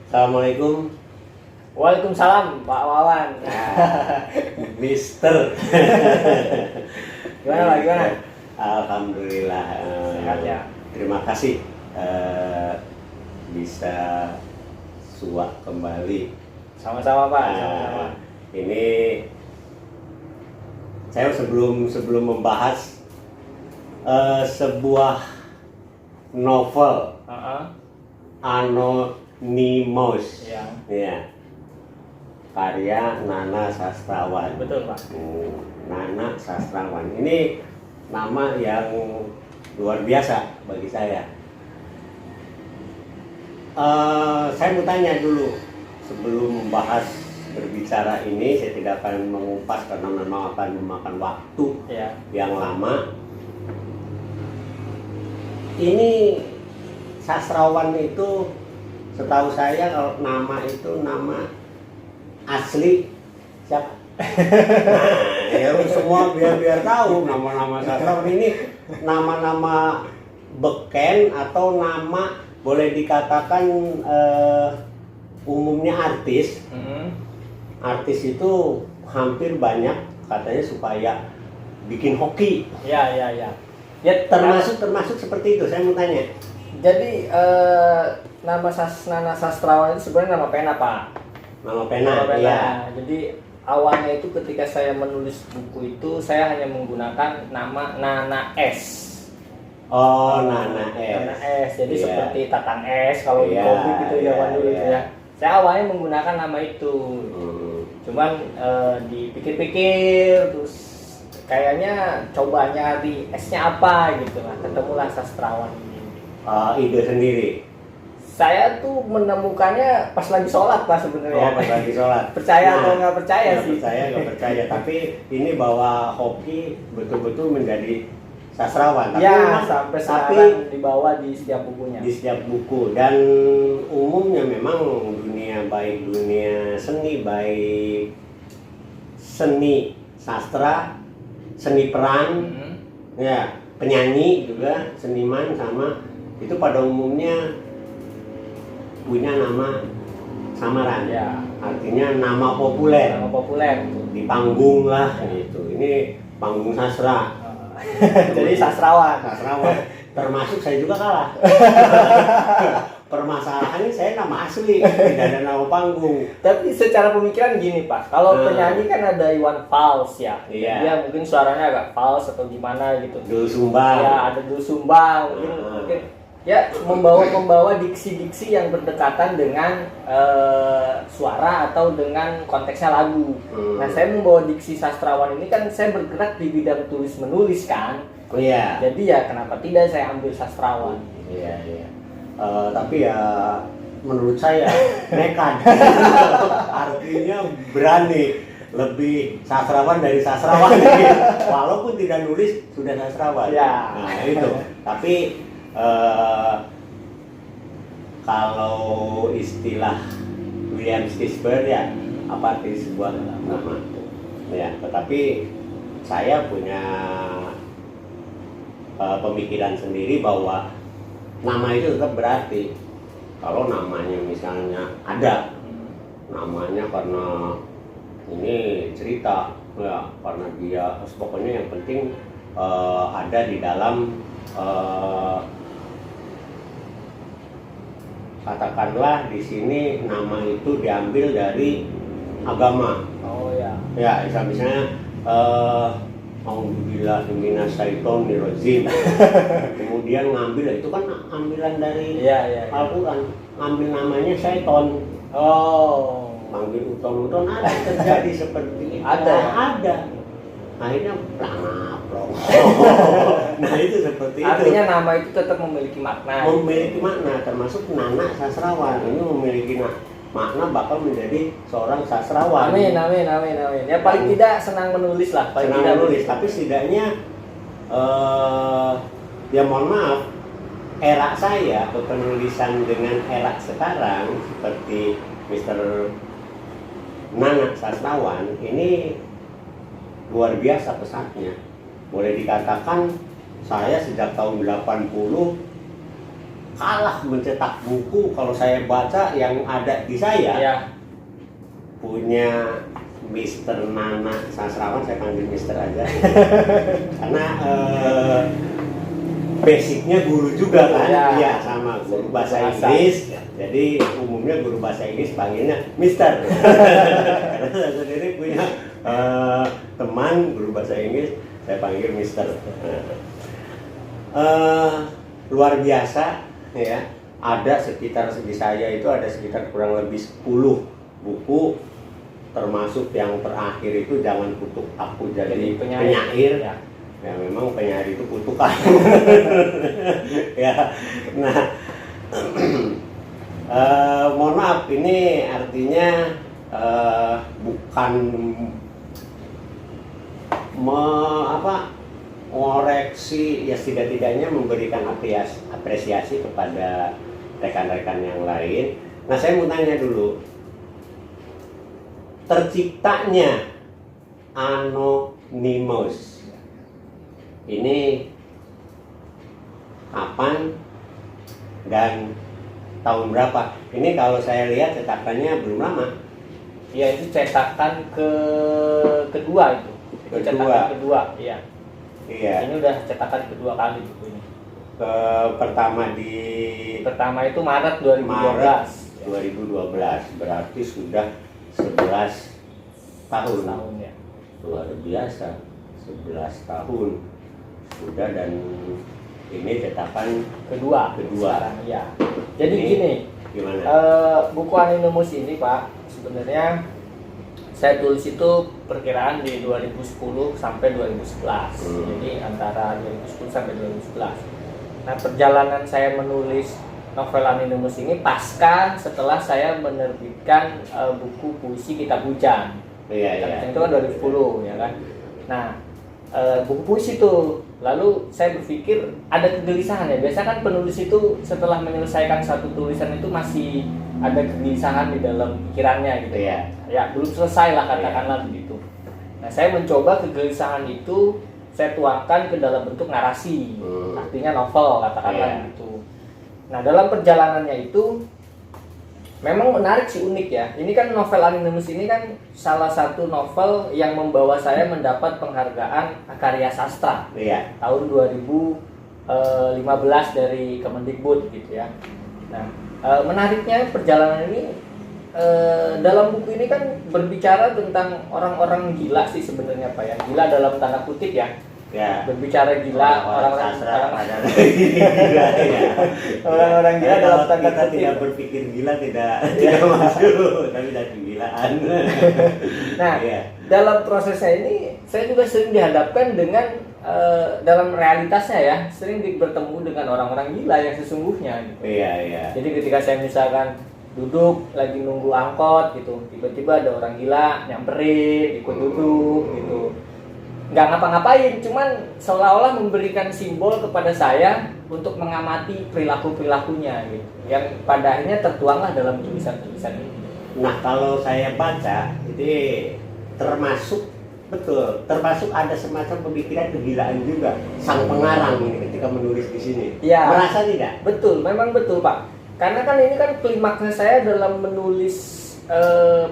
Assalamualaikum. Waalaikumsalam Pak Wawan. Mister. Gimana Pak, gimana? Alhamdulillah. Sehat ya. Terima kasih bisa suak kembali. Sama-sama Pak, sama-sama. Ini saya sebelum membahas sebuah novel Anonymous, ya, karya Nana Sastrawan. Betul Pak. Nana Sastrawan ini nama yang luar biasa bagi saya. Saya mau tanya dulu sebelum membahas berbicara ini, saya tidak akan mengupas karena memang akan memakan waktu yang lama. Ini sastrawan itu, setahu saya kalau nama itu nama asli siapa? Nah, ya semua biar tahu nama-nama sastrawan ini nama-nama beken atau nama boleh dikatakan umumnya artis. Artis itu hampir banyak katanya supaya bikin hoki. Ya termasuk seperti itu. Saya mau tanya. Jadi nama Nana Sastrawan itu sebenarnya nama pena Pak. Nama pena. Iya. Jadi awalnya itu ketika saya menulis buku itu saya hanya menggunakan nama Nana S. Oh, Nana S. Nana S. Jadi seperti Tatang S kalau di komik gitu zaman dulu ya. Saya awalnya menggunakan nama itu. Cuman dipikir-pikir terus kayaknya coba nyari S-nya apa gitu lah. Ketemulah Sastrawan ini. Ide sendiri. Saya tuh menemukannya pas lagi sholat Pak sebenarnya. Oh, pas lagi sholat. Percaya atau nggak percaya sih? Nggak percaya. Tapi ini bawa hoki betul-betul menjadi sastrawan. Tapi ya, sampai sekarang dibawa di setiap bukunya. Di setiap buku. Dan umumnya memang dunia, baik dunia seni, baik seni sastra, seni peran, ya penyanyi juga, seniman sama itu pada umumnya punya nama samaran. Ya. Artinya nama populer. Nama populer. Di panggung lah gitu. Ini panggung sastra. Jadi sastrawan. Termasuk saya juga kalah. Permasalahannya saya nama asli, tidak ada nama panggung. Tapi secara pemikiran gini Pak, kalau penyanyi kan ada Iwan Fals ya. Iya. Dia mungkin suaranya agak fals atau gimana gitu. Dul Sumbang. Ya, ada Dul Sumbang. Mungkin ya membawa diksi-diksi yang berdekatan dengan suara atau dengan konteksnya lagu. Nah, saya membawa diksi sastrawan ini kan saya bergerak di bidang tulis menulis kan. Oh iya. Jadi ya kenapa tidak saya ambil sastrawan? Iya. Tapi ya menurut saya nekat. Artinya berani, lebih sastrawan dari sastrawan. Walaupun tidak nulis sudah sastrawan. Ya. Nah itu. Tapi kalau istilah William Shakespeare ya apa arti sebuah nama? Ya, tetapi saya punya pemikiran sendiri bahwa nama itu tetap berarti. Kalau namanya misalnya ada namanya karena ini cerita ya, karena dia pokoknya yang penting ada di dalam katakanlah di sini nama itu diambil dari agama. Oh ya. Ya, misalnya Alhamdulillah minasyaitonirrajim. Kemudian ngambil itu kan ambilan dari Al-Qur'an. Ngambil namanya syaiton. Oh, panggil uton-uton ada terjadi seperti ada. Akhirnya plong. Nah, itu seperti itu. Artinya nama itu tetap memiliki makna. Memiliki makna, termasuk Nana Sastrawan ini memiliki makna bakal menjadi seorang sastrawan. Amin. Ya paling tidak senang menulis lah. Senang menulis, tapi setidaknya ya mohon maaf, era saya kepenulisan dengan era sekarang seperti Mr. Nana Sastrawan ini luar biasa pesatnya. Boleh dikatakan saya sejak tahun 80 kalah mencetak buku kalau saya baca yang ada di saya. Ya. Punya Mister Nana Sastrawan, saya panggil Mister aja. Karena basicnya guru juga kan, iya sama guru bahasa Inggris. Jadi umumnya guru bahasa Inggris panggilnya Mister. Karena saya sendiri punya teman guru bahasa Inggris, saya panggil Mister. Luar biasa ya. Ada sekitar di saya itu ada sekitar kurang lebih 10 buku, termasuk yang terakhir itu Jangan Kutuk Aku Jadi Penyair. Ya memang penyair itu kutukan. Ya, nah, mohon maaf ini artinya bukan mengoreksi, ya setidak-tidaknya memberikan apresiasi kepada rekan-rekan yang lain. Nah, saya mau tanya dulu, terciptanya Anonymous ini kapan dan tahun berapa? Ini kalau saya lihat cetakannya belum lama. Ya, itu cetakan kedua itu. Cetakan kedua, iya. Iya. Ini udah cetakan kedua kali buku ini. Pertama itu Maret 2012. 2012 berarti sudah 11 tahun. Ya. Luar biasa, 11 tahun sudah, dan ini cetakan kedua. Sekarang, ya. Jadi ini, gini, gimana? Buku Anonymous ini Pak, sebenarnya saya tulis itu perkiraan di 2010 sampai 2011. Jadi antara 2010 sampai 2011. Nah, perjalanan saya menulis novel Anonymous ini pasca setelah saya menerbitkan buku puisi Kitab Hujan. Iya. Itu kan 2010 ya kan. Nah, buku puisi itu, lalu saya berpikir ada kegelisahan ya. Biasa kan penulis itu setelah menyelesaikan satu tulisan itu masih ada kegelisahan di dalam pikirannya gitu. Iya. Ya, belum selesai lah katakanlah begitu. Nah, saya mencoba kegelisahan itu saya tuangkan ke dalam bentuk narasi. Artinya novel katakanlah gitu. Nah, dalam perjalanannya itu memang menarik sih, unik ya. Ini kan novel Anonymous ini kan salah satu novel yang membawa saya mendapat penghargaan karya sastra. Iya. Tahun 2015 dari Kemendikbud gitu ya. Nah, menariknya perjalanan ini dalam buku ini kan berbicara tentang orang-orang gila sih sebenarnya Pak ya. Gila dalam tanda kutip ya. Ya. Berbicara gila, orang-orang orang-orang gila dalam tanda kita kutip. tidak berpikir gila, tidak masuk, tapi dari kegilaan. Nah, dalam prosesnya ini saya juga sering dihadapkan dengan dalam realitasnya ya, sering bertemu dengan orang-orang gila yang sesungguhnya gitu. Iya. Jadi ketika saya misalkan duduk lagi nunggu angkot gitu, tiba-tiba ada orang gila nyamperin, ikut duduk gitu. Nggak ngapa-ngapain, cuman seolah-olah memberikan simbol kepada saya untuk mengamati perilaku-perilakunya gitu, yang pada akhirnya tertuanglah dalam tulisan-tulisan ini. Nah, kalau saya baca itu termasuk ada semacam pemikiran kegilaan juga sang pengarang ini ketika menulis di sini. Ya, merasa tidak? Betul, memang betul Pak. Karena kan ini kan klimaksnya saya dalam menulis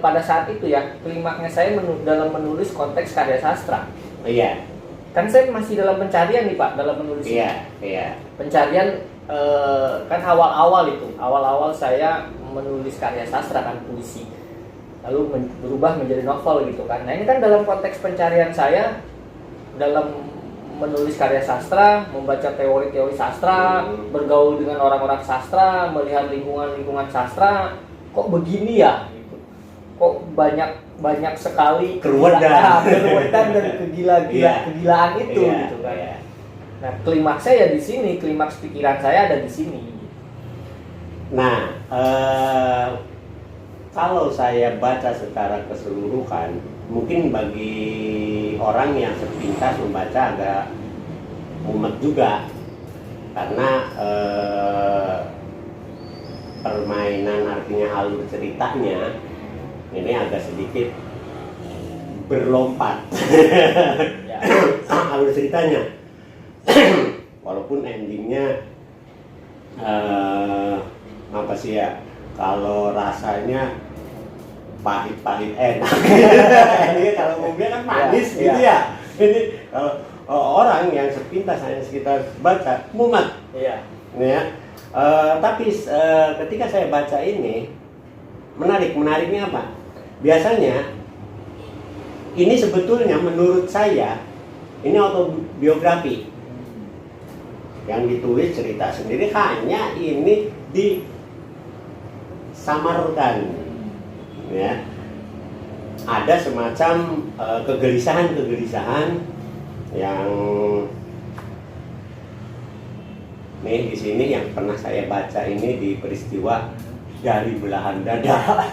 pada saat itu ya, klimaksnya saya dalam menulis konteks karya sastra. Iya. Kan saya masih dalam pencarian nih Pak, dalam menulis. Iya. Pencarian kan awal-awal saya menulis karya sastra kan, puisi. Lalu berubah menjadi novel gitu kan. Nah, ini kan dalam konteks pencarian saya dalam menulis karya sastra, membaca teori-teori sastra, bergaul dengan orang-orang sastra, melihat lingkungan-lingkungan sastra, kok begini ya gitu. Kok banyak sekali kegilaan dan kegilaan itu gitu kan. Nah, klimaksnya ya di sini, klimaks pikiran saya ada di sini. Nah, kalau saya baca secara keseluruhan, mungkin bagi orang yang sepintas membaca agak mumet juga, karena permainan artinya alur ceritanya ini agak sedikit berlompat. Alur ceritanya walaupun endingnya apa sih ya, kalau rasanya pahit-pahit enak. Ini kalau mobil kan manis gitu ya. Ini kalau orang yang sepintas hanya sekitar baca mumet. Iya. Ya. Tapi ketika saya baca ini menariknya apa? Biasanya ini sebetulnya menurut saya ini autobiografi yang ditulis cerita sendiri, hanya ini disamarkan, ya. Ada semacam kegelisahan yang nih di sini yang pernah saya baca ini di peristiwa dari belahan dada.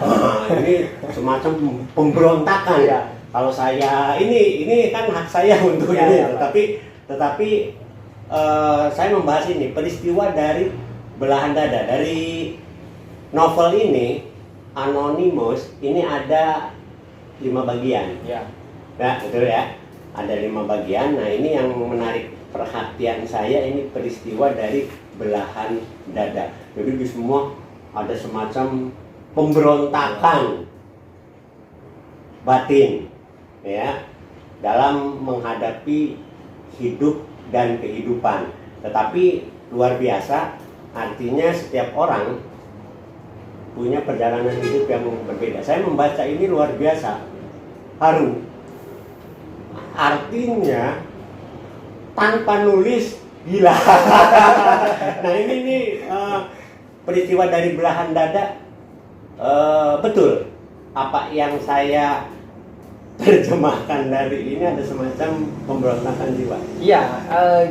Ini semacam pemberontakan. Ya. Kalau saya ini kan hak saya untuk ini, tetapi saya membahas ini peristiwa dari belahan dada. Dari novel ini Anonymous ini ada 5 bagian. Ya. Nah, betul ya. Ada 5 bagian. Nah, ini yang menarik perhatian saya, ini peristiwa dari belahan dada. Jadi di semua ada semacam pemberontakan batin, ya, dalam menghadapi hidup dan kehidupan. Tetapi luar biasa, artinya setiap orang punya perjalanan hidup yang berbeda. Saya membaca ini luar biasa, haru. Artinya tanpa nulis gila. Nah ini peristiwa dari belahan dada, betul apa yang saya terjemahkan dari ini, ada semacam pemberontakan jiwa. Iya,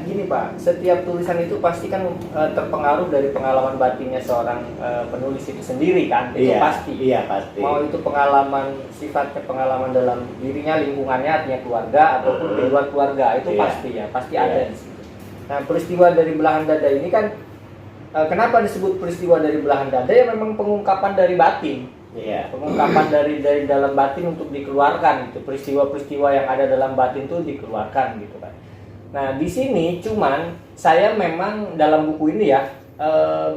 gini Pak, setiap tulisan itu pasti kan terpengaruh dari pengalaman batinnya seorang penulis itu sendiri kan, itu pasti. Iya pasti. Mau itu pengalaman, sifatnya pengalaman dalam dirinya, lingkungannya, artinya keluarga ataupun di luar keluarga, itu pasti ya, pasti ada di situ. Nah, peristiwa dari belahan dada ini kan, kenapa disebut peristiwa dari belahan dada? Ya memang pengungkapan dari batin. Iya. Pengungkapan dari dalam batin untuk dikeluarkan, gitu. Peristiwa-peristiwa yang ada dalam batin itu dikeluarkan gitu kan. Nah di sini cuman saya memang dalam buku ini ya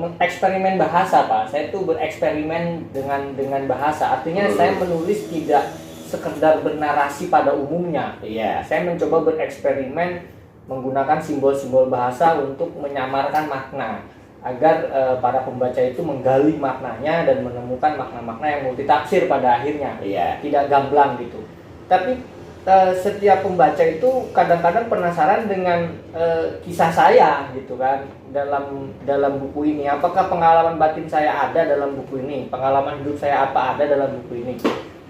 mengeksperimen bahasa Pak. Saya tuh bereksperimen dengan bahasa. Artinya saya menulis tidak sekedar bernarasi pada umumnya. Iya. Saya mencoba bereksperimen menggunakan simbol-simbol bahasa untuk menyamarkan makna, agar para pembaca itu menggali maknanya dan menemukan makna-makna yang multitafsir pada akhirnya, tidak gamblang gitu. Tapi setiap pembaca itu kadang-kadang penasaran dengan kisah saya gitu kan dalam buku ini. Apakah pengalaman batin saya ada dalam buku ini? Pengalaman hidup saya apa ada dalam buku ini?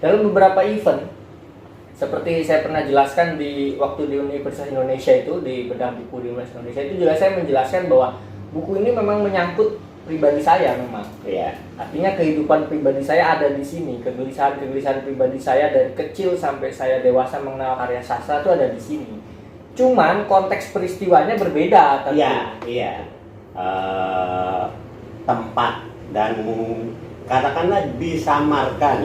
Dalam beberapa event, seperti saya pernah jelaskan waktu di Universitas Indonesia itu, di bedah buku di Universitas Indonesia itu juga saya menjelaskan bahwa buku ini memang menyangkut pribadi saya memang. Iya. Artinya kehidupan pribadi saya ada di sini, kegelisahan pribadi saya dari kecil sampai saya dewasa mengenal karya sastra itu ada di sini. Cuman konteks peristiwanya berbeda. Iya. Tempat dan katakanlah disamarkan.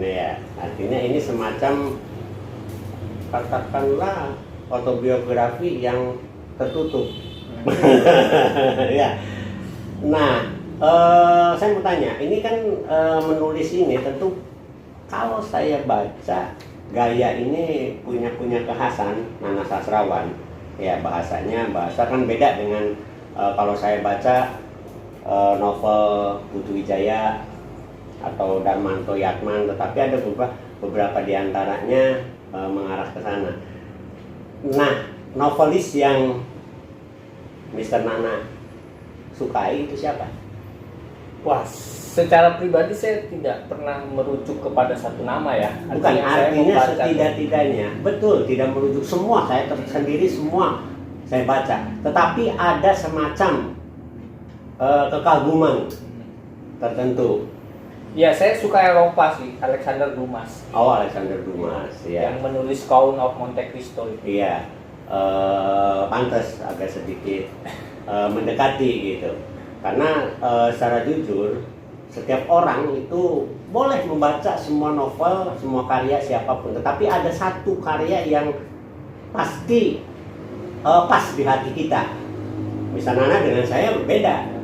Iya. Artinya ini semacam katakanlah autobiografi yang tertutup. Ya. Nah, saya mau tanya, ini kan menulis ini tentu kalau saya baca gaya ini punya kekhasan Nana sastrawan. Ya, bahasa kan beda dengan kalau saya baca novel Putu Wijaya atau Darmanto Yatman, tetapi ada beberapa diantaranya mengarah ke sana. Nah, novelis yang Mr. Nana sukai itu siapa? Wah, secara pribadi saya tidak pernah merujuk kepada satu nama ya. Artinya setidak-tidaknya, betul, tidak merujuk semua, saya tersendiri semua saya baca. Tetapi ada semacam kekaguman tertentu. Ya, saya suka Eropa sih, Alexander Dumas. Oh, Alexander Dumas, ya. Yang menulis Count of Monte Cristo itu. Iya. Pantas agak sedikit mendekati gitu, karena secara jujur setiap orang itu boleh membaca semua novel, semua karya siapapun, tetapi ada satu karya yang pasti pas di hati kita. Misalnya dengan saya berbeda.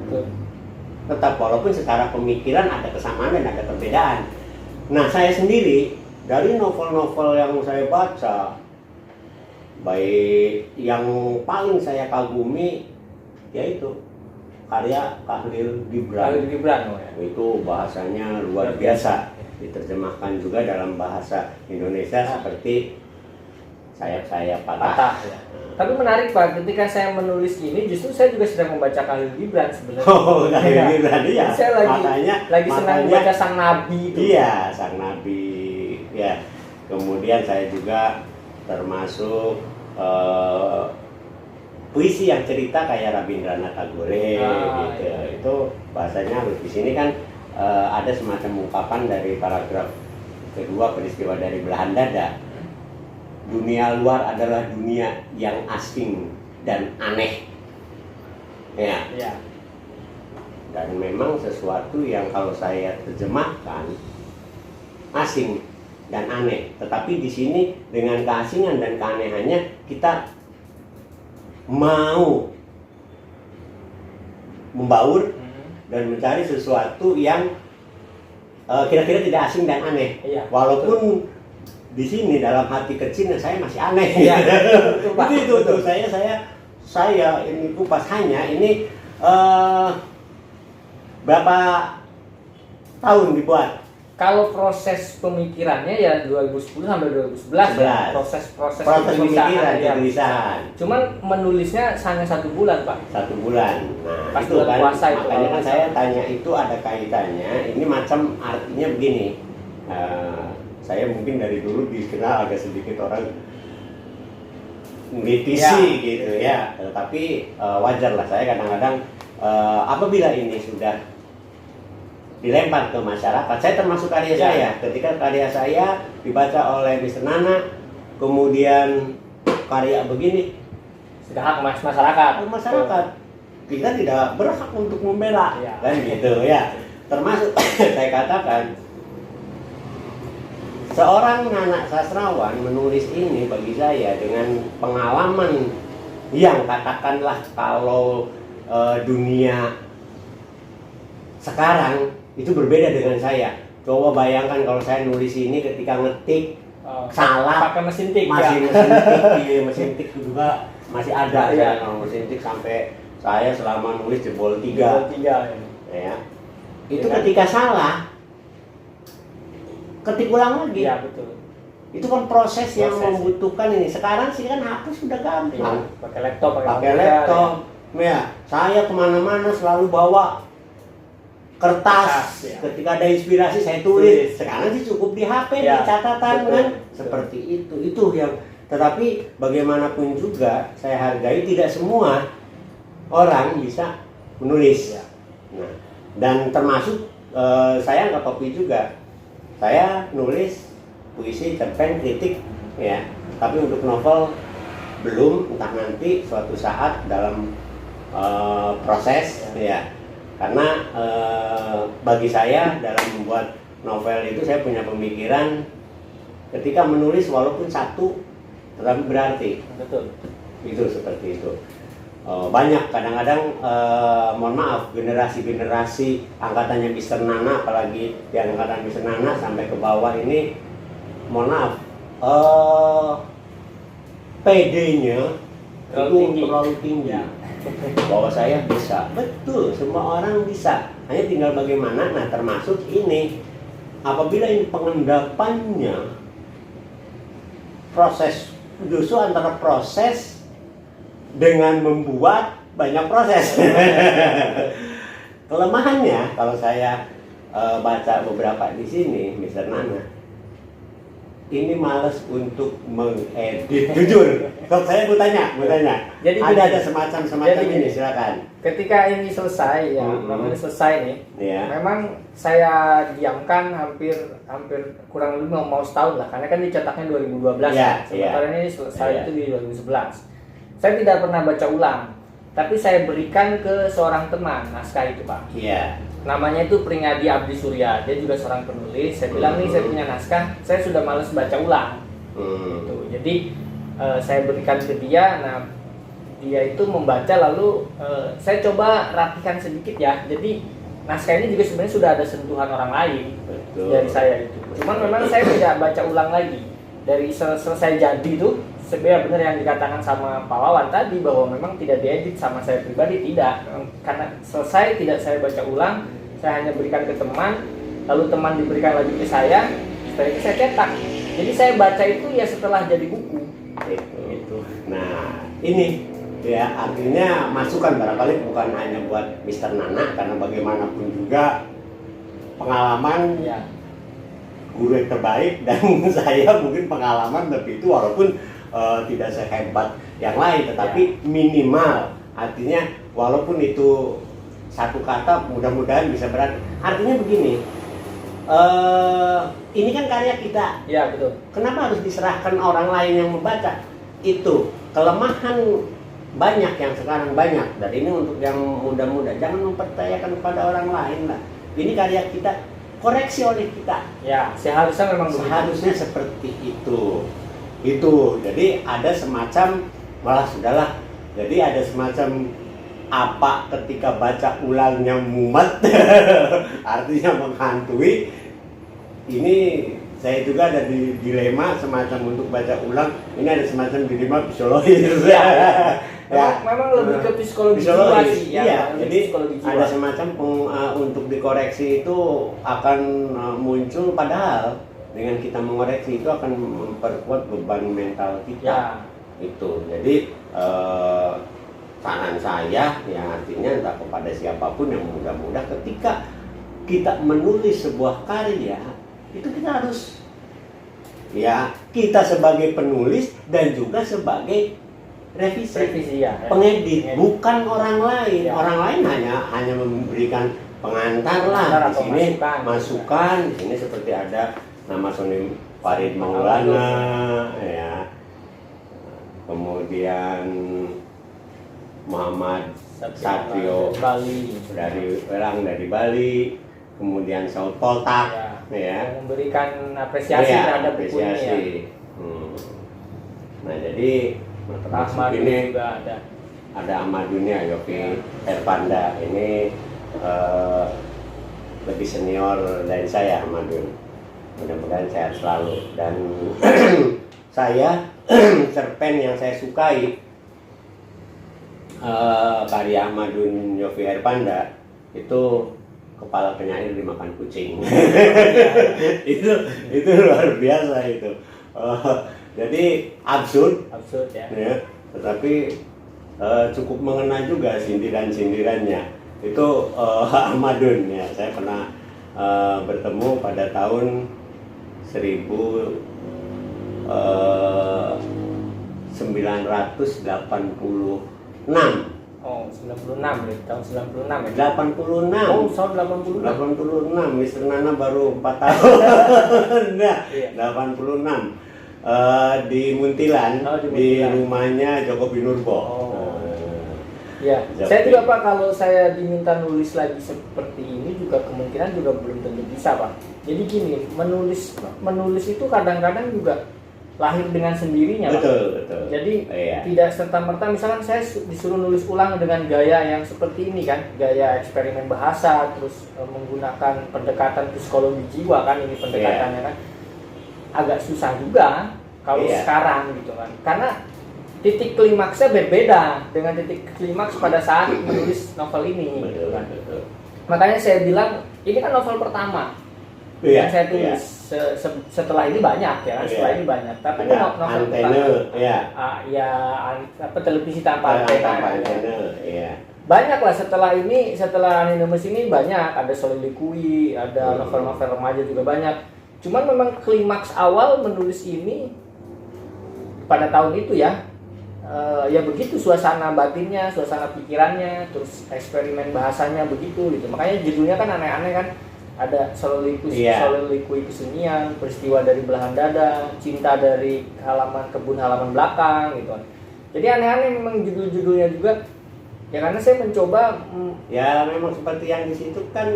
tetap walaupun secara pemikiran ada kesamaan dan ada perbedaan. Nah, saya sendiri dari novel-novel yang saya baca, baik yang paling saya kagumi yaitu karya Khalil Gibran. Khalil Gibran, oh ya. Itu bahasanya luar biasa, diterjemahkan juga dalam bahasa Indonesia seperti sayap-sayap patah. Ya. Tapi menarik Pak, ketika saya menulis ini justru saya juga sedang membaca Khalil Gibran sebenarnya. Oh, Khalil Gibran, iya. Saya lagi senang membaca Sang Nabi itu. Iya, Sang Nabi. Ya. Kemudian saya juga termasuk puisi yang cerita kayak Rabindranath Tagore gitu. Iya. Itu bahasanya halus. Di sini kan ada semacam ungkapan dari paragraf kedua, peristiwa dari belahan dada. Dunia luar adalah dunia yang asing dan aneh. Ya. Iya. Dan memang sesuatu yang kalau saya terjemahkan asing dan aneh. Tetapi di sini dengan keasingan dan keanehannya kita mau membaur dan mencari sesuatu yang kira-kira tidak asing dan aneh. Iya, walaupun di sini dalam hati kecilnya saya masih aneh. Iya, itu saya ini kupas hanya ini berapa tahun dibuat. Kalau proses pemikirannya ya 2010 sampai 2011 proses pemikiran kegelisahan. Cuman menulisnya hanya 1 bulan Pak. 1 bulan. Nah, pas itu bulan kan puasa itu. Makanya kan saya tanya itu ada kaitannya. Ini macam artinya begini. Saya mungkin dari dulu dikenal agak sedikit orang nitisi gitu ya. Tetapi wajar lah saya kadang-kadang apabila ini sudah dilempar ke masyarakat, saya termasuk karya saya. Ketika karya saya dibaca oleh Mr. Nana, kemudian karya begini, sudah hak masyarakat. Masyarakat kita tidak berhak untuk membela, kan gitu ya. Termasuk saya katakan, seorang anak sastrawan menulis ini bagi saya dengan pengalaman yang katakanlah kalau dunia sekarang itu berbeda dengan saya. Coba bayangkan kalau saya nulis ini ketika ngetik salah pakai mesin tik, mesin tik juga masih ada ya. Kalau mesin tik sampai saya selama nulis jebol 3 ya. Itu ketika salah ketik ulang lagi. Iya, betul. Itu kan proses yang membutuhkan ini. Sekarang sih kan hapus sudah gampang. Pakai laptop, ya. Saya kemana-mana selalu bawa kertas. Ketika ada inspirasi saya tulis. Sekarang sih cukup di HP, di catatan kan. Seperti itu yang. Tetapi bagaimanapun juga saya hargai tidak semua orang bisa menulis. Nah, dan termasuk saya nggak kopi juga. Saya nulis puisi, cerpen, kritik ya. Tapi untuk novel belum, entah nanti suatu saat dalam proses ya. Karena bagi saya dalam membuat novel itu saya punya pemikiran ketika menulis walaupun satu tetapi berarti. Betul. Itu seperti itu. Banyak kadang-kadang mohon maaf generasi angkatannya Mr. Nana, apalagi di angkatan Mr. Nana sampai ke bawah ini mohon maaf PD-nya terlalu tinggi. Bahwa saya bisa, betul, semua orang bisa, hanya tinggal bagaimana. Nah, termasuk ini apabila ini pengendapannya proses, justru antara proses dengan membuat banyak proses. Kelemahannya kalau saya baca beberapa di sini, Mr. Nana, ini malas untuk mengedit. Jujur, kalau saya mau tanya. Jadi ada semacam ini, silakan. Ketika ini selesai nih, memang saya diamkan hampir kurang lebih mau setahun lah, karena kan dicetaknya 2012 sementara ini selesai itu di 2011. Saya tidak pernah baca ulang, tapi saya berikan ke seorang teman naskah itu Pak. Namanya itu Pringadi Abdi Surya, dia juga seorang penulis. Saya bilang nih saya punya naskah, saya sudah malas baca ulang. Gitu. Jadi saya berikan ke dia. Nah, dia itu membaca lalu saya coba rapikan sedikit ya. Jadi naskah ini juga sebenarnya sudah ada sentuhan orang lain. Betul. Dari saya itu. Cuman memang saya tidak baca ulang lagi. Dari selesai jadi itu sebenarnya benar yang dikatakan sama Pak Wawan tadi bahwa memang tidak diedit sama saya pribadi, tidak. Karena selesai tidak saya baca ulang, saya hanya berikan ke teman, lalu teman diberikan lagi ke saya, setelah itu saya cetak. Jadi saya baca itu ya setelah jadi buku. Itu. Nah, ini ya artinya masukan barangkali bukan hanya buat Mister Nana, karena bagaimanapun juga pengalaman Ya. guru yang terbaik dan saya mungkin pengalaman tapi itu walaupun tidak sehebat yang lain, tetapi minimal artinya walaupun itu satu kata mudah-mudahan bisa berarti. Artinya begini, ini kan karya kita. Ya, betul. Kenapa harus diserahkan orang lain yang membaca? Itu kelemahan banyak yang sekarang banyak. Dan ini untuk yang muda-muda, jangan mempercayakan kepada orang lain lah. Ini karya kita, koreksi oleh kita. Ya, seharusnya memang begitu. Seharusnya seperti itu. Itu. Jadi ada semacam malah sudahlah. Jadi ada semacam apa ketika baca ulangnya mumet artinya menghantui. Ini saya juga ada di dilema semacam untuk baca ulang. Ini ada semacam dilema psikologis. Ya, memang lebih ke psikologi jiwa sih. Iya, jadi psikologi jiwa. ada semacam untuk dikoreksi itu akan muncul, padahal dengan kita mengoreksi itu akan memperkuat beban mental kita. Ya. Itu. Jadi saran saya yang artinya entah kepada siapapun yang muda-muda, ketika kita menulis sebuah karya itu kita harus ya kita sebagai penulis dan juga sebagai revisi ya. pengedit, bukan orang lain. Ya. Orang lain hanya memberikan pengantar lah di sini, masukan. Di sini seperti ada nama Sony Farid Maulana, ya. Kemudian Muhammad Satrio Bali dari Bali, kemudian Saud Poltak, ya. Memberikan apresiasi terhadap buku ini ya. Nah, jadi Ahmad ini juga ada Ahmadunya, Yofi Herpanda ini lebih senior dari saya, Ahmadun. Mudah-mudahan sehat selalu. Dan saya cerpen yang saya sukai karya Ahmadun Yofi Herpanda itu kepala penyair dimakan kucing. itu luar biasa itu. Jadi absurd ya. Tetapi cukup mengena juga sindiran-sindirannya. Itu Ahmadun ya. Saya pernah bertemu pada tahun 1986. Oh, 96 ya, tahun 96 ya. 86. Oh, tahun 86. 86. Mister Nana baru 4 tahun. Nah, Iya. 86. Di Muntilan, di rumahnya Joko Pinurbo. Ya, saya juga Pak, kalau saya diminta nulis lagi seperti ini juga kemungkinan juga belum tentu bisa Pak. Jadi gini, menulis itu kadang-kadang juga lahir dengan sendirinya Pak. Betul. Jadi tidak serta-merta misalkan saya disuruh nulis ulang dengan gaya yang seperti ini kan, gaya eksperimen bahasa, terus menggunakan pendekatan psikologi jiwa kan, ini pendekatannya kan. Agak susah juga kalau sekarang gitu kan, karena titik klimaksnya berbeda dengan titik klimaks pada saat menulis novel ini gitu kan. Makanya saya bilang ini kan novel pertama yang saya tulis. Setelah ini banyak ya kan, setelah ini banyak, tapi ini novel pertama. Televisi tanpa antena. Banyak lah setelah Anonymous ini banyak, ada Soliloquy, ada novel-novel remaja juga banyak. Cuman memang klimaks awal menulis ini pada tahun itu ya begitu suasana batinnya, suasana pikirannya, terus eksperimen bahasanya begitu gitu. Makanya judulnya kan aneh-aneh kan, ada Soliloquy Kesunyian, Peristiwa dari Belahan Dada, Cinta dari Kebun Halaman Belakang gitu kan. Jadi aneh-aneh memang judul-judulnya juga. Ya karena saya mencoba ya memang seperti yang di situ kan.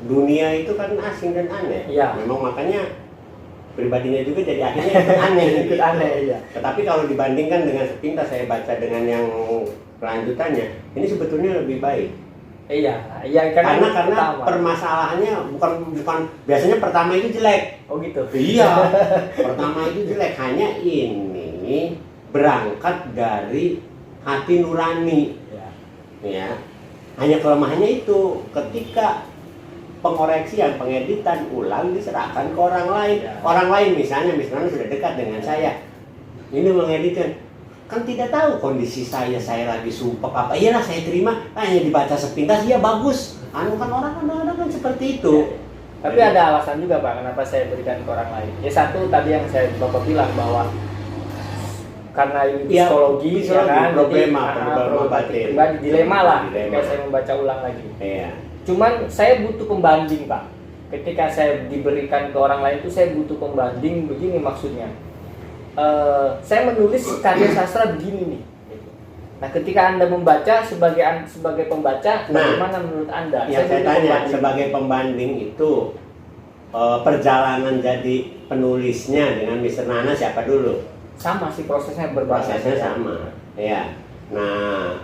Dunia itu kan asing dan aneh. Ya. Memang makanya pribadinya juga jadi akhirnya aneh. Ikut aneh ya. Tetapi kalau dibandingkan dengan sepintas saya baca dengan yang kelanjutannya, ini sebetulnya lebih baik. Iya kan karena pertama. permasalahannya bukan biasanya pertama itu jelek. Oh gitu. Iya, pertama itu jelek, hanya ini berangkat dari hati nurani. Ya, hanya kelemahannya itu ketika pengoreksian, pengeditan ulang diserahkan ke orang lain. Orang lain misalnya sudah dekat dengan saya, ini mengeditkan, kan tidak tahu kondisi saya lagi sumpah apa. Iyalah saya terima, hanya dibaca sepintas, iya bagus. Kan orang kan seperti itu. Tapi ada alasan juga Pak, kenapa saya berikan ke orang lain. Ya satu tadi yang Bapak bilang bahwa karena ini psikologi, ya kan, problema batin, dilema lah. Ketika saya membaca ulang lagi. Iya. Cuman saya butuh pembanding Pak. Ketika saya diberikan ke orang lain itu saya butuh pembanding. Begini maksudnya. Saya menulis karya sastra begini nih. Nah, ketika Anda membaca sebagai pembaca, bagaimana menurut Anda? Yang saya tanya sebagai pembanding itu perjalanan jadi penulisnya dengan Mr. Nana siapa dulu? Sama sih prosesnya berbeda. Prosesnya sama, ya. Nah,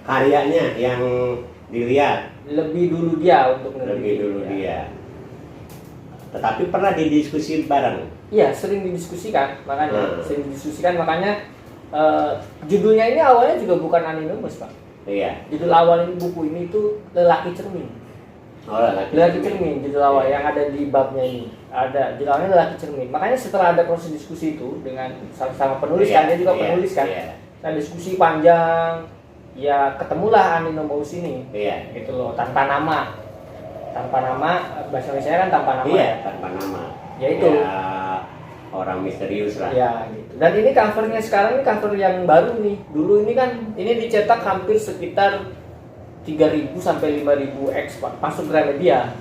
karyanya yang dilihat lebih dulu dia untuk lebih dulu dia. Tetapi pernah didiskusi bareng. Iya, sering didiskusikan, makanya judulnya ini awalnya juga bukan Anonymous Pak. Iya. Judul awal ini buku ini itu Lelaki Cermin. Oh, Lelaki Cermin judul awal yang ada di babnya ini. Ada judulnya Lelaki Cermin. Makanya setelah ada proses diskusi itu dengan sama penulis kan, dia juga penulis kan. Nah, diskusi panjang, ya ketemulah Anonymous ini. Iya. Gitu loh, tanpa nama. Tanpa nama, bahasa Indonesia kan tanpa nama. Iya, tanpa nama. Ya itu. Ya, orang misterius lah. Ya, gitu. Dan ini covernya sekarang ini cover yang baru nih. Dulu ini kan ini dicetak hampir sekitar 3.000 sampai 5.000 X Pak. Masuk Gramedia,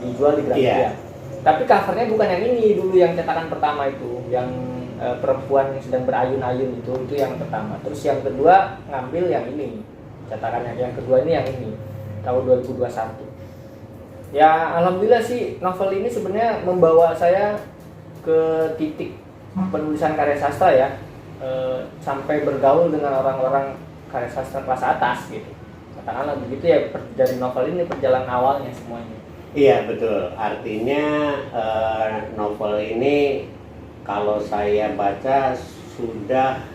dijual di Gramedia. Tapi covernya bukan yang ini dulu yang cetakan pertama itu, yang perempuan yang sedang berayun-ayun itu yang pertama. Terus yang kedua ngambil yang ini. Cetakan yang kedua ini yang ini. Tahun 2021. Ya, alhamdulillah sih novel ini sebenarnya membawa saya ke titik penulisan karya sastra ya, sampai bergaul dengan orang-orang karya sastra kelas atas gitu, katakanlah begitu ya. Dari novel ini perjalanan awalnya semuanya. Iya betul, artinya novel ini kalau saya baca sudah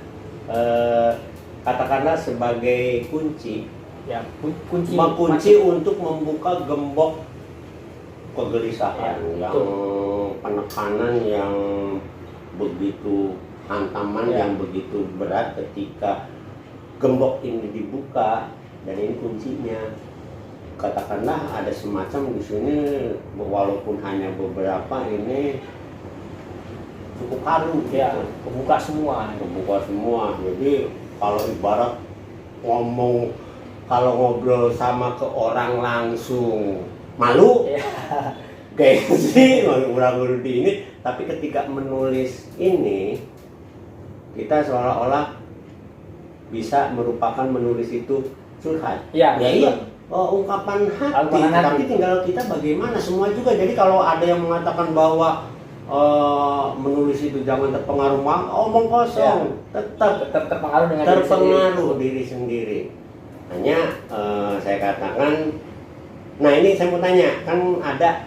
katakanlah sebagai kunci Ya, kunci untuk membuka gembok kegelisahan yang penekanan yang begitu hantaman yang begitu berat. Ketika gembok ini dibuka dan ini kuncinya, katakanlah ada semacam di sini walaupun hanya beberapa, ini cukup haru ya, gitu. kebuka semua. Jadi kalau ibarat kalau ngobrol sama ke orang langsung malu, kayak sih ngurang-ngurung di ini. Tapi ketika menulis ini, kita seolah-olah bisa merupakan menulis itu curhat. Iya. Ungkapan hati. Tapi tinggal kita bagaimana semua juga. Jadi kalau ada yang mengatakan bahwa menulis itu jangan terpengaruh, omong kosong. Tetap terpengaruh dengan diri sendiri. Hanya saya katakan. Nah ini saya mau tanya, kan ada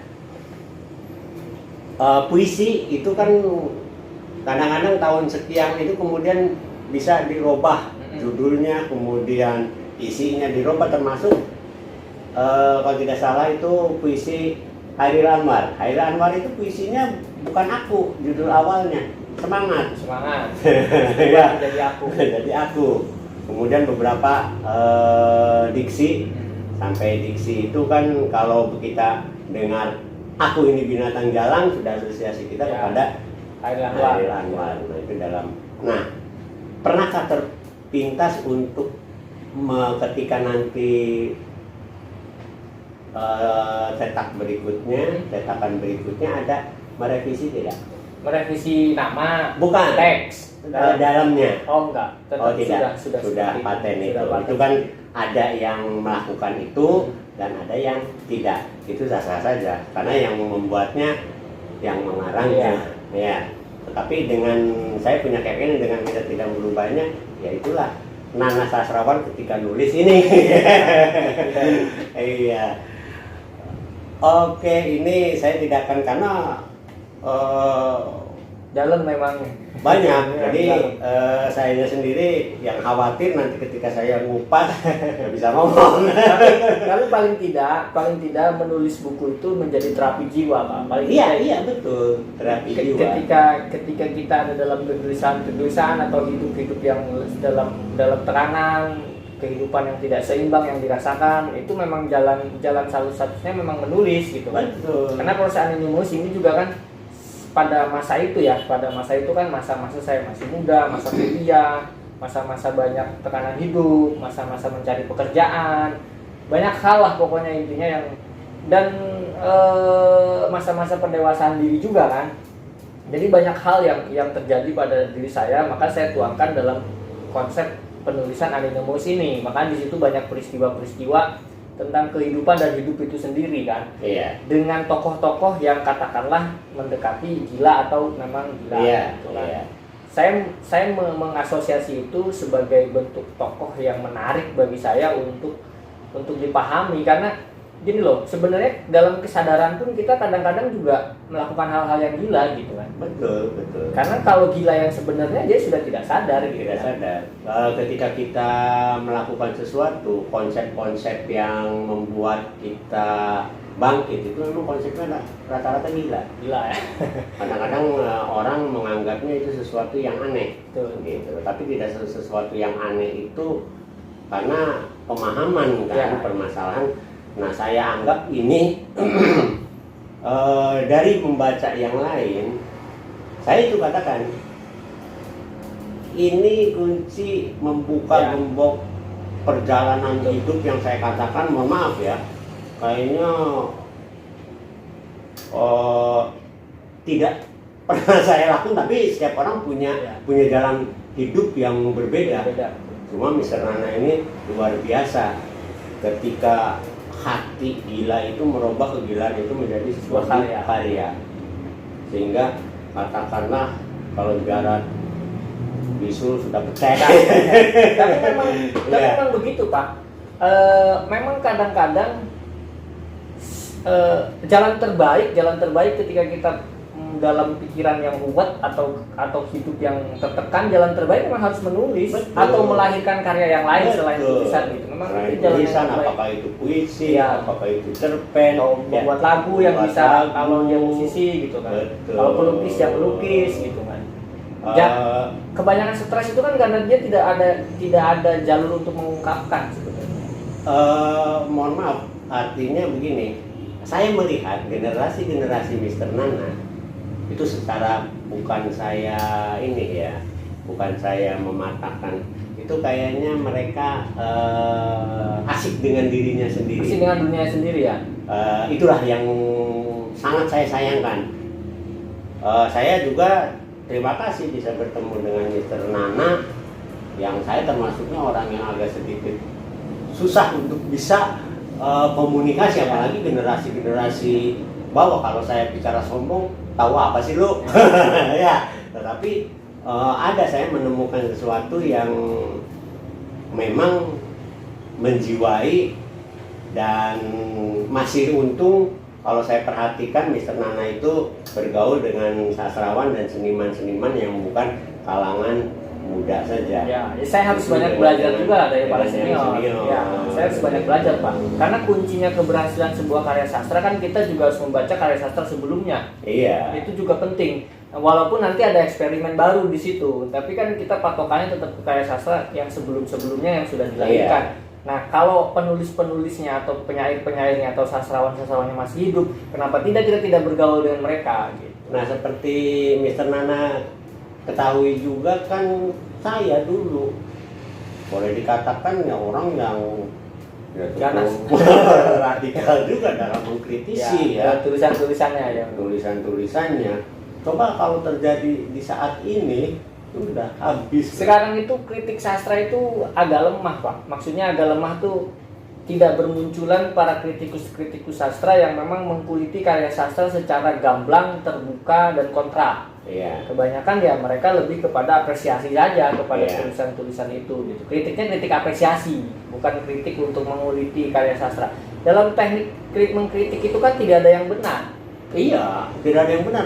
puisi itu kan kadang-kadang tahun sekian itu kemudian bisa dirubah judulnya, kemudian isinya dirubah, termasuk kalau tidak salah itu puisi Hairil Anwar. Hairil Anwar itu puisinya bukan aku, judul awalnya semangat. Ya, jadi aku. Kemudian beberapa diksi. Sampai diksi itu kan kalau kita dengar aku ini binatang jalang, sudah asosiasi kita kepada Hairil Anwar. Nah itu dalam. Nah, pernahkah terpintas untuk ketika nanti cetakan berikutnya ada merevisi tidak? Merevisi nama? Bukan. Teks? Dalamnya? Oh enggak. Tidak. Sudah paten itu. Itu kan ada yang melakukan itu dan ada yang tidak. Itu sah-sah saja karena yang membuatnya, yang mengarangnya. Ya. Tetapi dengan saya punya keyakinan dengan kita tidak merubahnya, ya itulah Nana sastrawan ketika nulis ini. Iya. Oke, ini saya tidak akan karena Dalam memang banyak. Jadi dalam. saya sendiri yang khawatir nanti ketika saya ngupas nggak bisa ngomong. Tapi paling tidak menulis buku itu menjadi terapi jiwa, Pak. Paling Iya, tidak, iya betul, terapi jiwa. ketika kita ada dalam kegelisahan atau hidup yang dalam tekanan, kehidupan yang tidak seimbang yang dirasakan, itu memang jalan satu-satunya memang menulis gitu kan. Betul. Karena proses animus ini juga kan pada masa itu kan masa-masa saya masih muda, masa kuliah, masa-masa banyak tekanan hidup, masa-masa mencari pekerjaan, banyak hal lah pokoknya intinya yang dan masa-masa pendewasaan diri juga kan. Jadi banyak hal yang terjadi pada diri saya, maka saya tuangkan dalam konsep penulisan Animus ini. Maka di situ banyak peristiwa-peristiwa tentang kehidupan dan hidup itu sendiri kan. Iya. Dengan tokoh-tokoh yang katakanlah mendekati gila atau memang gila. Iya. Gitu kan. Iya. Saya mengasosiasi itu sebagai bentuk tokoh yang menarik bagi saya untuk dipahami, karena gini loh, sebenarnya dalam kesadaran pun kita kadang-kadang juga melakukan hal-hal yang gila gitu kan. Betul, betul. Karena kalau gila yang sebenarnya dia sudah tidak sadar gitu. Tidak sadar. Ketika kita melakukan sesuatu, konsep-konsep yang membuat kita bangkit itu memang konsepnya rata-rata gila. Gila ya. Kadang-kadang orang menganggapnya itu sesuatu yang aneh, Betul. gitu. Tapi tidak sesuatu yang aneh itu karena pemahaman kan Ya. permasalahan. Nah, saya anggap ini dari membaca yang lain, saya itu katakan ini kunci membuka Ya. gembok perjalanan hidup yang saya katakan, mohon maaf ya, kayaknya tidak pernah saya lakukan, tapi setiap orang punya jalan hidup yang berbeda. Cuma Mr. Nana ini luar biasa ketika hati gila itu merubah kegilaan itu menjadi sebuah karya. Sehingga katakanlah kalau ibarat bisul sudah pecah. Tapi memang begitu Pak. Memang kadang-kadang jalan terbaik ketika kita dalam pikiran yang ruwet atau hidup yang tertekan, jalan terbaik memang harus menulis. Betul. Atau melahirkan karya yang lain. Betul. Selain tulisan gitu. Memang selain itu jalan tulisan, yang terbaik. apakah itu puisi, ya. Apakah itu cerpen, atau membuat lagu yang bisa lagu. Kalau dia musisi gitu kan. Betul. Kalau pelukis ya pelukis gitu kan. Kebanyakan stres itu kan karena dia tidak ada jalur untuk mengungkapkan sebenarnya. Mohon maaf, artinya begini. Saya melihat generasi Mr. Nana itu secara bukan saya mematahkan, itu kayaknya mereka asik dengan dirinya sendiri. Asik dengan dunia sendiri ya. Itulah yang sangat saya sayangkan. Saya juga terima kasih bisa bertemu dengan Mr. Nana, yang saya termasuknya orang yang agak sedikit susah untuk bisa komunikasi, apalagi generasi bawah. Kalau saya bicara sombong, tahu apa sih lu? Ya, tetapi saya menemukan sesuatu yang memang menjiwai, dan masih untung kalau saya perhatikan Mr. Nana itu bergaul dengan sastrawan dan seniman-seniman yang bukan kalangan muda saja. Ya, saya harus banyak belajar juga dari para senior. Ya, saya harus banyak belajar Pak. Karena kuncinya keberhasilan sebuah karya sastra kan kita juga harus membaca karya sastra sebelumnya. Iya. Itu juga penting. Walaupun nanti ada eksperimen baru di situ, tapi kan kita patokannya tetap ke karya sastra yang sebelum-sebelumnya yang sudah dilahirkan. Iya. Nah, kalau penulis-penulisnya atau penyair-penyairnya atau sastrawan-sastrawannya masih hidup, kenapa tidak kita tidak bergaul dengan mereka? Gitu. Nah, seperti Mr. Nana ketahui juga kan, saya dulu boleh dikatakan ya orang yang ganas, radikal juga dalam mengkritisi ya tulisan-tulisannya ya. Tulisan-tulisannya. Coba kalau terjadi di saat ini, udah habis. Sekarang itu kritik sastra itu agak lemah Pak. Maksudnya agak lemah tuh tidak bermunculan para kritikus-kritikus sastra yang memang mengkuliti karya sastra secara gamblang, terbuka, dan kontra. Iya. Kebanyakan ya mereka lebih kepada apresiasi saja kepada Iya. tulisan-tulisan itu gitu. Kritiknya kritik apresiasi, bukan kritik untuk menguliti karya sastra. Dalam teknik mengkritik itu kan tidak ada yang benar. Iya, tidak ada yang benar.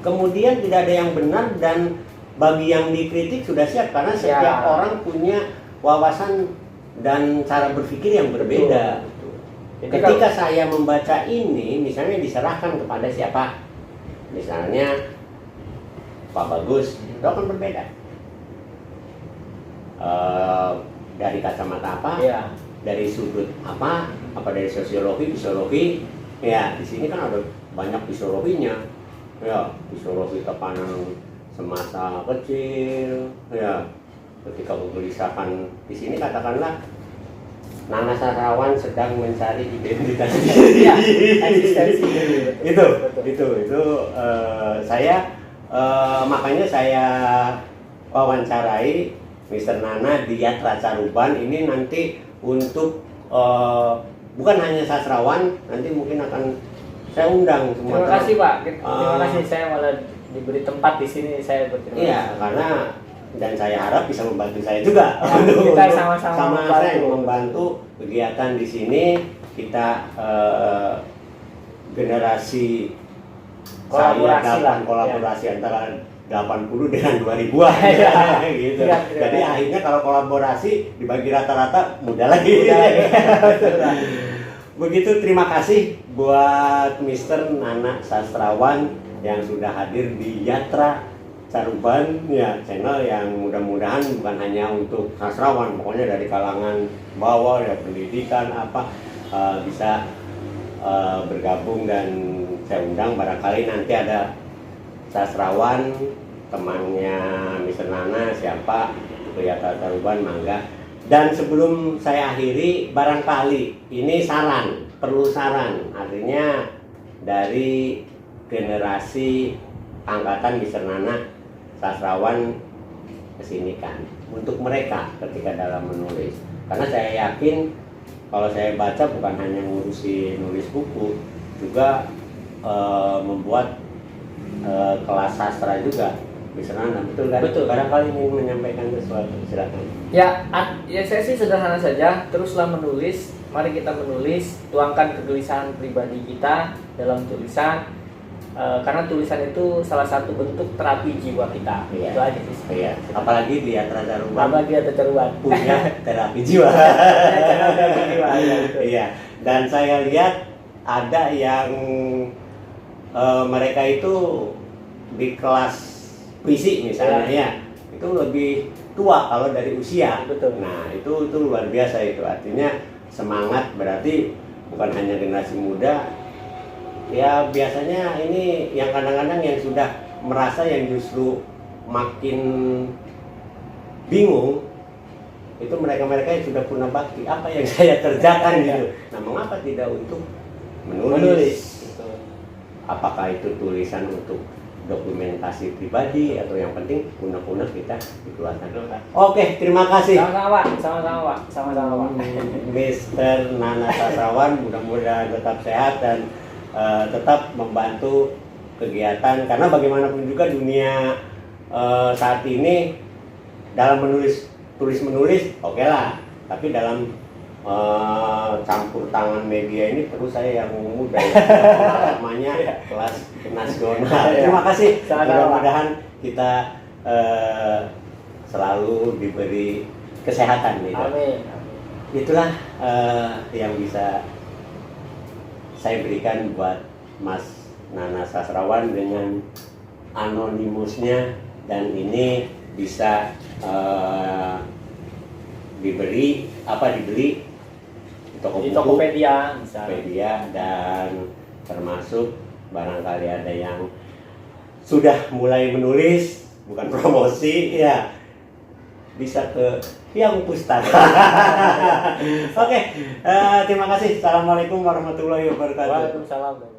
Kemudian tidak ada yang benar, dan bagi yang dikritik sudah siap karena setiap Ya. orang punya wawasan dan cara berpikir yang berbeda. Betul. Jadi Ketika saya membaca ini, misalnya diserahkan kepada siapa? Misalnya Pak Bagus, itu akan berbeda. Dari kacamata apa? ya, Dari sudut apa dari psikologi, ya di sini kan ada banyak psikologinya, ya psikologi tekanan semasa kecil, ya ketika kegelisahan di sini katakanlah Nana Sastrawan sedang mencari identitas diri. ya, eksistensi itu saya makanya saya wawancarai Mr. Nana di Yatra Caruban ini nanti untuk bukan hanya sastrawan, nanti mungkin akan saya undang semua. Terima kasih Pak. Terima kasih, saya malah diberi tempat di sini, saya berterima kasih. Iya, karena dan saya harap bisa membantu saya juga. Ya, kita sama-sama membantu kegiatan di sini. Kita generasi Kolaborasi saya kolaborasi antara 80 dengan 2000-an gitu. Ya. Jadi akhirnya kalau kolaborasi dibagi rata-rata mudah lagi. Begitu, terima kasih buat Mr. Nana Sastrawan yang sudah hadir di Yatra Caruban, ya channel yang mudah-mudahan bukan hanya untuk sastrawan, pokoknya dari kalangan bawah ya, pendidikan apa bisa bergabung, dan saya undang barangkali nanti ada sastrawan temannya Mr. Nana siapa ke Yatra Caruban, mangga. Dan sebelum saya akhiri, barangkali ini perlu saran, artinya dari generasi angkatan Mr. Nana sastrawan kesini kan, untuk mereka ketika dalam menulis, karena saya yakin kalau saya baca bukan hanya ngurusi nulis buku, juga membuat kelas sastra juga. Misalnya, betul kan? Betul. Barangkali ingin menyampaikan sesuatu, silakan. Ya, saya sih sederhana saja. Teruslah menulis. Mari kita menulis, tuangkan kegelisahan pribadi kita dalam tulisan. Karena tulisan itu salah satu bentuk terapi jiwa kita. Iya. Itu aja sih. Iya. Apalagi di Yatra Caruban Apalagi ada Caruban. punya terapi jiwa. Terapi jiwa, ya, betul. Iya. Dan saya lihat ada yang mereka itu di kelas puisi misalnya, ya itu lebih tua kalau dari usia. Betul. Nah itu luar biasa, itu artinya semangat, berarti bukan hanya generasi muda ya, biasanya ini yang kadang-kadang yang sudah merasa yang justru makin bingung itu mereka-mereka yang sudah punya bakti, apa yang saya kerjakan gitu. Nah mengapa tidak untuk menulis? Betul. Apakah itu tulisan untuk dokumentasi pribadi atau yang penting unek-unek kita dikeluarkan. Oke, terima kasih. Sama-sama Pak. Mr. Nana Sastrawan, mudah-mudahan tetap sehat dan tetap membantu kegiatan, karena bagaimanapun juga dunia saat ini dalam tulis-menulis oke lah, tapi dalam campur tangan media ini perlu saya yang muda ya, namanya kelas nasional. Terima kasih. Mudah-mudahan kita selalu diberi kesehatan. Gitu. Amin. Itulah yang bisa saya berikan buat Mas Nana Sastrawan dengan anonimusnya, dan ini bisa dibeli di Tokopedia dan termasuk barangkali ada yang sudah mulai menulis, bukan promosi ya, bisa ke yang pustaka. Oke, terima kasih. Assalamualaikum warahmatullahi wabarakatuh. Waalaikumsalam.